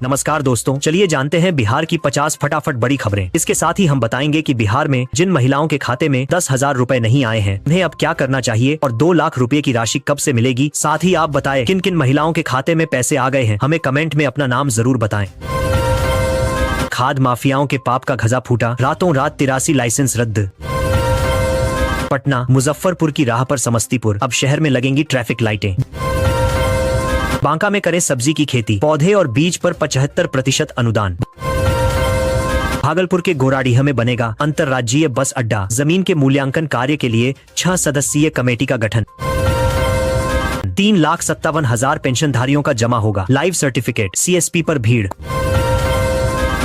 नमस्कार दोस्तों, चलिए जानते हैं बिहार की 50 फटाफट बड़ी खबरें। इसके साथ ही हम बताएंगे कि बिहार में जिन महिलाओं के खाते में 10,000 रुपए नहीं आए हैं उन्हें अब क्या करना चाहिए और 2 लाख रुपए की राशि कब से मिलेगी। साथ ही आप बताएं किन किन महिलाओं के खाते में पैसे आ गए हैं, हमें कमेंट में अपना नाम जरूर बताएं। खाद माफियाओं के पाप का गजा फूटा, रातों रात 83 लाइसेंस रद्द। पटना मुजफ्फरपुर की राह पर समस्तीपुर, अब शहर में लगेंगी ट्रैफिक लाइटें। बांका में करें सब्जी की खेती, पौधे और बीज पर 75% अनुदान। भागलपुर के गोराडीह में बनेगा अंतर्राज्यीय बस अड्डा, जमीन के मूल्यांकन कार्य के लिए 6 सदस्यीय कमेटी का गठन। 3,57,000 पेंशनधारियों का जमा होगा लाइव सर्टिफिकेट, सीएसपी पर भीड़।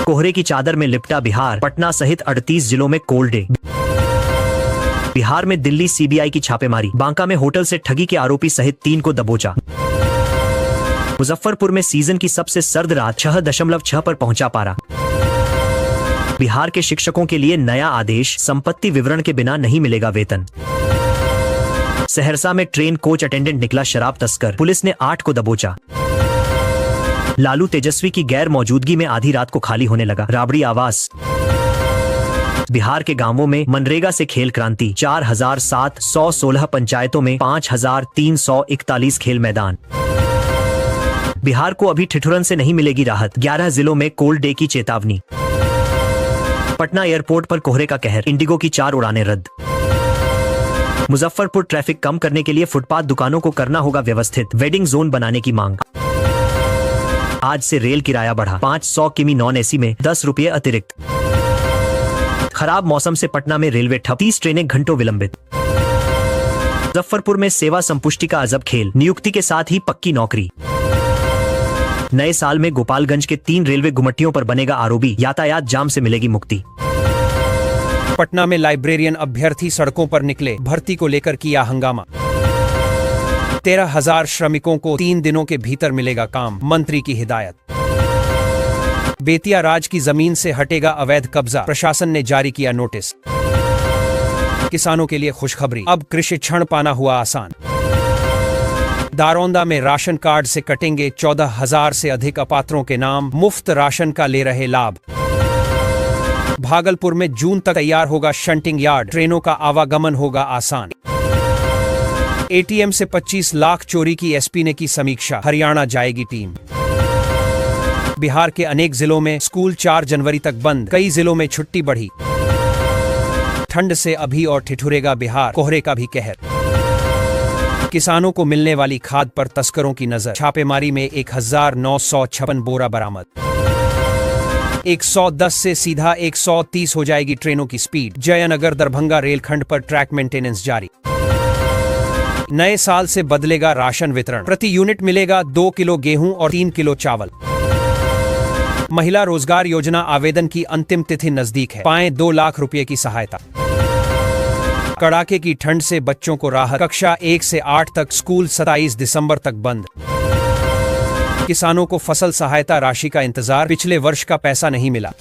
कोहरे की चादर में लिपटा बिहार, पटना सहित 38 जिलों में कोल्ड डे। बिहार में दिल्ली सीबीआई की छापेमारी, बांका में होटल से ठगी के आरोपी सहित 3 को दबोचा। मुजफ्फरपुर में सीजन की सबसे सर्द रात 6.6 पर पहुंचा पारा। बिहार के शिक्षकों के लिए नया आदेश, संपत्ति विवरण के बिना नहीं मिलेगा वेतन। सहरसा में ट्रेन कोच अटेंडेंट निकला शराब तस्कर, पुलिस ने 8 को दबोचा। लालू तेजस्वी की गैर मौजूदगी में आधी रात को खाली होने लगा राबड़ी आवास। बिहार के गांवों में मनरेगा से खेल क्रांति, 4,716 पंचायतों में 5,341 खेल मैदान। बिहार को अभी ठिठुरन से नहीं मिलेगी राहत, 11 जिलों में कोल्ड डे की चेतावनी। पटना एयरपोर्ट पर कोहरे का कहर, इंडिगो की 4 उड़ानें रद्द। मुजफ्फरपुर ट्रैफिक कम करने के लिए फुटपाथ दुकानों को करना होगा व्यवस्थित, वेडिंग जोन बनाने की मांग। आज से रेल किराया बढ़ा, 500 किमी नॉन एसी में 10 रुपये अतिरिक्त। खराब मौसम से पटना में रेलवे ठप, 30 ट्रेनें घंटों विलंबित। मुजफ्फरपुर में सेवा संपुष्टि का अजब खेल, नियुक्ति के साथ ही पक्की नौकरी। नए साल में गोपालगंज के 3 रेलवे गुमटियों पर बनेगा आरओबी, यातायात जाम से मिलेगी मुक्ति। पटना में लाइब्रेरियन अभ्यर्थी सड़कों पर निकले, भर्ती को लेकर किया हंगामा। 13,000 श्रमिकों को 3 दिनों के भीतर मिलेगा काम, मंत्री की हिदायत। बेतिया राज की जमीन से हटेगा अवैध कब्जा, प्रशासन ने जारी किया नोटिस। किसानों के लिए खुशखबरी, अब कृषि ऋण पाना हुआ आसान। दारोंदा में राशन कार्ड से कटेंगे 14,000 से अधिक अपात्रों के नाम, मुफ्त राशन का ले रहे लाभ। भागलपुर में जून तक तैयार होगा शंटिंग यार्ड, ट्रेनों का आवागमन होगा आसान। एटीएम से 25 लाख चोरी की एसपी ने की समीक्षा, हरियाणा जाएगी टीम। बिहार के अनेक जिलों में स्कूल 4 जनवरी तक बंद, कई जिलों में छुट्टी बढ़ी। ठंड से अभी और ठिठुरेगा बिहार, कोहरे का भी कहर। किसानों को मिलने वाली खाद पर तस्करों की नजर, छापेमारी में 1,956 बोरा बरामद। 110 से सीधा 130 हो जाएगी ट्रेनों की स्पीड, जयनगर दरभंगा रेलखंड पर ट्रैक मेंटेनेंस जारी। नए साल से बदलेगा राशन वितरण, प्रति यूनिट मिलेगा 2 किलो गेहूं और 3 किलो चावल। महिला रोजगार योजना आवेदन की अंतिम तिथि नजदीक है, पाएं 2 लाख रुपए की सहायता। कड़ाके की ठंड से बच्चों को राहत, कक्षा 1 से 8 तक स्कूल 27 दिसंबर तक बंद। किसानों को फसल सहायता राशि का इंतजार, पिछले वर्ष का पैसा नहीं मिला।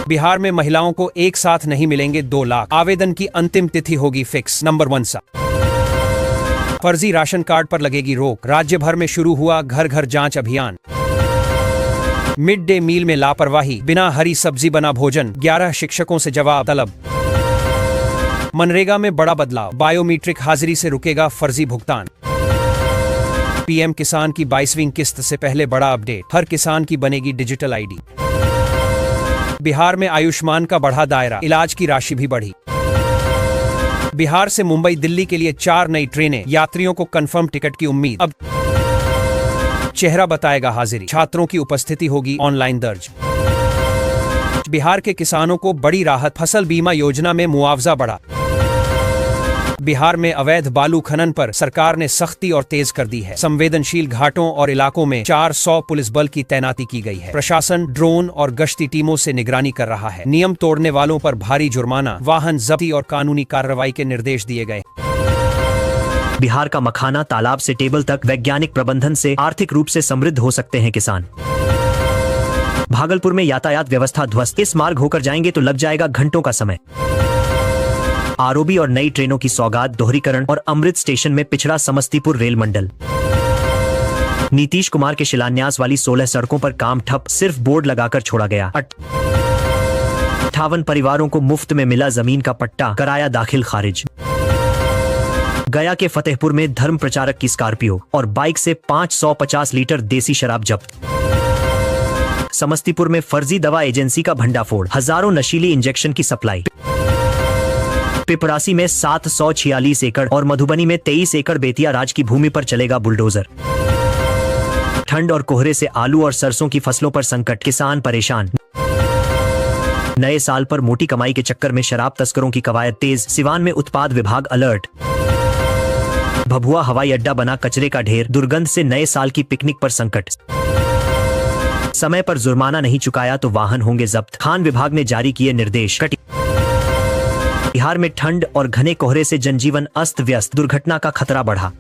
बिहार में महिलाओं को एक साथ नहीं मिलेंगे 2 लाख, आवेदन की अंतिम तिथि होगी फिक्स, नंबर 1 सा। फर्जी राशन कार्ड पर लगेगी रोक, राज्य भर में शुरू हुआ घर घर जांच अभियान। मिड डे मील में लापरवाही, बिना हरी सब्जी बना भोजन, 11 शिक्षकों से जवाब तलब। मनरेगा में बड़ा बदलाव, बायोमीट्रिक हाजिरी से रुकेगा फर्जी भुगतान। पीएम किसान की 22वीं किस्त से पहले बड़ा अपडेट, हर किसान की बनेगी डिजिटल आईडी। बिहार में आयुष्मान का बढ़ा दायरा, इलाज की राशि भी बढ़ी। बिहार से मुंबई दिल्ली के लिए 4 नई ट्रेनें, यात्रियों को कंफर्म टिकट की उम्मीद। अब चेहरा बताएगा हाजिरी, छात्रों की उपस्थिति होगी ऑनलाइन दर्ज। बिहार के किसानों को बड़ी राहत, फसल बीमा योजना में मुआवजा बढ़ा। बिहार में अवैध बालू खनन पर सरकार ने सख्ती और तेज कर दी है, संवेदनशील घाटों और इलाकों में 400 पुलिस बल की तैनाती की गई है। प्रशासन ड्रोन और गश्ती टीमों से निगरानी कर रहा है, नियम तोड़ने वालों पर भारी जुर्माना, वाहन जब्ती और कानूनी कार्रवाई के निर्देश दिए गए। बिहार का मखाना तालाब से टेबल तक, वैज्ञानिक प्रबंधन से आर्थिक रूप से समृद्ध हो सकते हैं किसान। भागलपुर में यातायात व्यवस्था ध्वस्त, इस मार्ग होकर जाएंगे तो लग जाएगा घंटों का समय। आरओबी और नई ट्रेनों की सौगात, दोहरीकरण और अमृत स्टेशन में पिछड़ा समस्तीपुर रेल मंडल। नीतीश कुमार के शिलान्यास वाली 16 सड़कों पर काम ठप, सिर्फ बोर्ड लगाकर छोड़ा गया। 58 परिवारों को मुफ्त में मिला जमीन का पट्टा, कराया दाखिल खारिज। गया के फतेहपुर में धर्म प्रचारक की स्कॉर्पियो और बाइक से 550 लीटर देसी शराब जब्त। समस्तीपुर में फर्जी दवा एजेंसी का भंडाफोड़, हजारों नशीली इंजेक्शन की सप्लाई। पिपरासी में 746 एकड़ और मधुबनी में 23 एकड़ बेतिया राज की भूमि पर चलेगा बुलडोजर। ठंड और कोहरे से आलू और सरसों की फसलों पर संकट, किसान परेशान। नए साल पर मोटी कमाई के चक्कर में शराब तस्करों की कवायद तेज, सिवान में उत्पाद विभाग अलर्ट। भभुआ हवाई अड्डा बना कचरे का ढेर, दुर्गंध से नए साल की पिकनिक पर संकट। समय पर जुर्माना नहीं चुकाया तो वाहन होंगे जब्त, खान विभाग ने जारी किए निर्देश। बिहार में ठंड और घने कोहरे से जनजीवन अस्त व्यस्त, दुर्घटना का खतरा बढ़ा।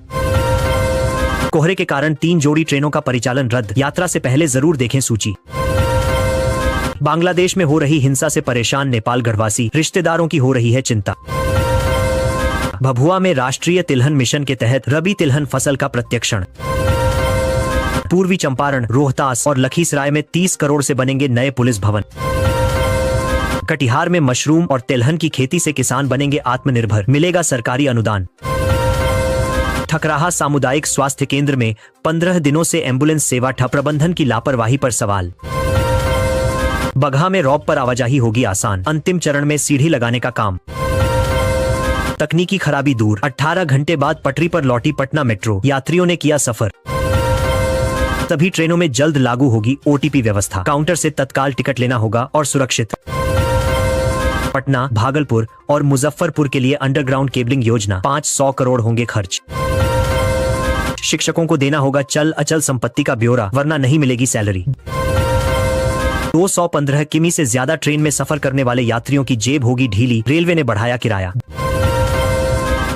कोहरे के कारण 3 जोड़ी ट्रेनों का परिचालन रद्द, यात्रा से पहले जरूर देखें सूची। बांग्लादेश में हो रही हिंसा से परेशान नेपाल गढ़वासी, रिश्तेदारों की हो रही है चिंता। भभुआ में राष्ट्रीय तिलहन मिशन के तहत रबी तिलहन फसल का प्रत्यक्षण। पूर्वी चंपारण, रोहतास और लखीसराय में 30 करोड़ से बनेंगे नए पुलिस भवन। कटिहार में मशरूम और तिलहन की खेती से किसान बनेंगे आत्मनिर्भर, मिलेगा सरकारी अनुदान। ठकराहा सामुदायिक स्वास्थ्य केंद्र में 15 दिनों से एम्बुलेंस सेवा ठप, प्रबंधन की लापरवाही पर सवाल। बगहा में रॉब पर आवाजाही होगी आसान, अंतिम चरण में सीढ़ी लगाने का काम। तकनीकी खराबी दूर, 18 घंटे बाद पटरी पर लौटी पटना मेट्रो, यात्रियों ने किया सफर। सभी ट्रेनों में जल्द लागू होगी ओटीपी व्यवस्था, काउंटर से तत्काल टिकट लेना होगा और सुरक्षित। पटना, भागलपुर और मुजफ्फरपुर के लिए अंडरग्राउंड केबलिंग योजना, 500 करोड़ होंगे खर्च। शिक्षकों को देना होगा चल अचल संपत्ति का ब्यौरा, वरना नहीं मिलेगी सैलरी। 215 किमी से ज्यादा ट्रेन में सफर करने वाले यात्रियों की जेब होगी ढीली, रेलवे ने बढ़ाया किराया।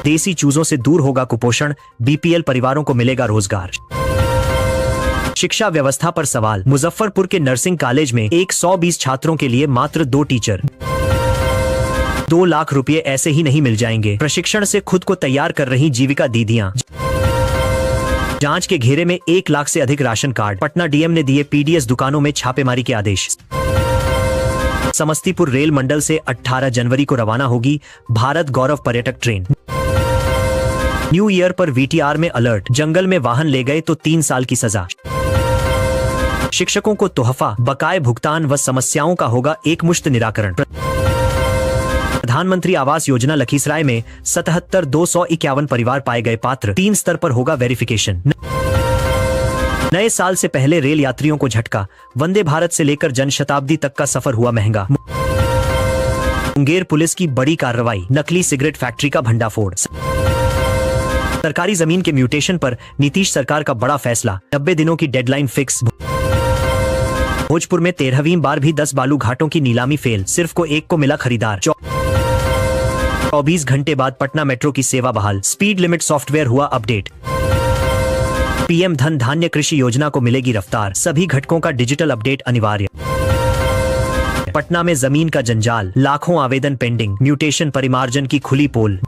देसी चूजों से दूर होगा कुपोषण, बीपीएल परिवारों को मिलेगा रोजगार। शिक्षा व्यवस्था पर सवाल, मुजफ्फरपुर के नर्सिंग कॉलेज में 120 छात्रों के लिए मात्र 2 टीचर। 2 लाख रुपए ऐसे ही नहीं मिल जाएंगे, प्रशिक्षण से खुद को तैयार कर रही जीविका दीदियां। जांच के घेरे में 1 लाख से अधिक राशन कार्ड, पटना डीएम ने दिए पीडीएस दुकानों में छापेमारी के आदेश। समस्तीपुर रेल मंडल से 18 जनवरी को रवाना होगी भारत गौरव पर्यटक ट्रेन। न्यू ईयर पर वीटीआर में अलर्ट, जंगल में वाहन ले गए तो 3 साल की सजा। शिक्षकों को तोहफा, बकाये भुगतान व समस्याओं का होगा एकमुश्त निराकरण। प्रधानमंत्री आवास योजना लखीसराय में 77,251 परिवार पाए गए पात्र, 3 स्तर पर होगा वेरिफिकेशन। नए साल से पहले रेल यात्रियों को झटका, वंदे भारत से लेकर जनशताब्दी तक का सफर हुआ महंगा। मुंगेर पुलिस की बड़ी कार्रवाई, नकली सिगरेट फैक्ट्री का भंडाफोड़। सरकारी जमीन के म्यूटेशन पर नीतीश सरकार का बड़ा फैसला, 90 दिनों की डेडलाइन फिक्स। भोजपुर में 13वीं बार भी 10 बालू घाटों की नीलामी फेल, सिर्फ को एक को मिला खरीदार। 24 घंटे बाद पटना मेट्रो की सेवा बहाल, स्पीड लिमिट सॉफ्टवेयर हुआ अपडेट। पीएम धन धान्य कृषि योजना को मिलेगी रफ्तार, सभी घटकों का डिजिटल अपडेट अनिवार्य। पटना में जमीन का जंजाल, लाखों आवेदन पेंडिंग, म्यूटेशन परिमार्जन की खुली पोल।